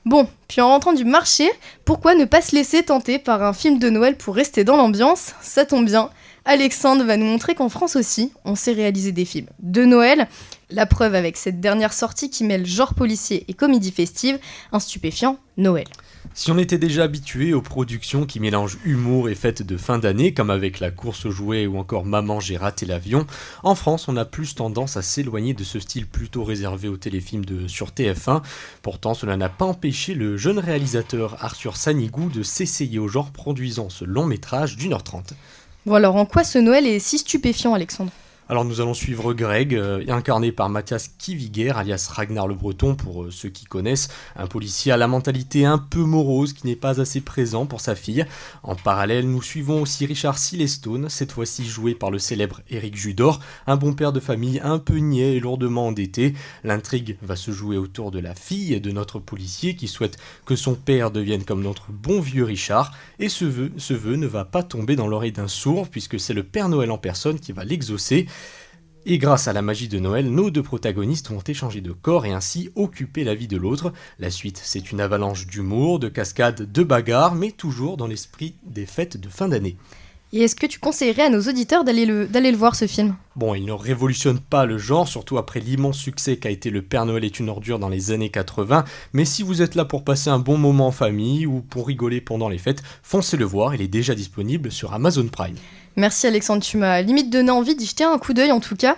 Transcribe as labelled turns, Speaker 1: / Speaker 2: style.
Speaker 1: Bon, puis en rentrant du marché, pourquoi ne pas se laisser tenter par un film de Noël pour rester dans l'ambiance? Ça tombe bien, Alexandre va nous montrer qu'en France aussi, on sait réaliser des films de Noël. La preuve avec cette dernière sortie qui mêle genre policier et comédie festive, un stupéfiant Noël.
Speaker 2: Si on était déjà habitué aux productions qui mélangent humour et fêtes de fin d'année, comme avec La course aux jouets ou encore Maman j'ai raté l'avion, en France on a plus tendance à s'éloigner de ce style plutôt réservé aux téléfilms sur TF1. Pourtant cela n'a pas empêché le jeune réalisateur Arthur Sanigou de s'essayer au genre produisant ce long métrage d'1h30.
Speaker 1: Bon alors en quoi ce Noël est si stupéfiant, Alexandre?
Speaker 2: Alors nous allons suivre Greg, incarné par Mathias Kiviger, alias Ragnar le Breton pour ceux qui connaissent, un policier à la mentalité un peu morose qui n'est pas assez présent pour sa fille. En parallèle, nous suivons aussi Richard Silestone, cette fois-ci joué par le célèbre Éric Judor, un bon père de famille un peu niais et lourdement endetté. L'intrigue va se jouer autour de la fille de notre policier qui souhaite que son père devienne comme notre bon vieux Richard, et ce vœu ne va pas tomber dans l'oreille d'un sourd puisque c'est le Père Noël en personne qui va l'exaucer. Et grâce à la magie de Noël, nos deux protagonistes vont échanger de corps et ainsi occuper la vie de l'autre. La suite, c'est une avalanche d'humour, de cascades, de bagarres, mais toujours dans l'esprit des fêtes de fin d'année.
Speaker 1: Et est-ce que tu conseillerais à nos auditeurs d'aller le voir ce film?
Speaker 2: Bon, il ne révolutionne pas le genre, surtout après l'immense succès qu'a été Le Père Noël est une ordure dans les années 80, mais si vous êtes là pour passer un bon moment en famille ou pour rigoler pendant les fêtes, foncez le voir, il est déjà disponible sur Amazon Prime.
Speaker 1: Merci Alexandre, tu m'as limite donné envie d'y jeter un coup d'œil en tout cas.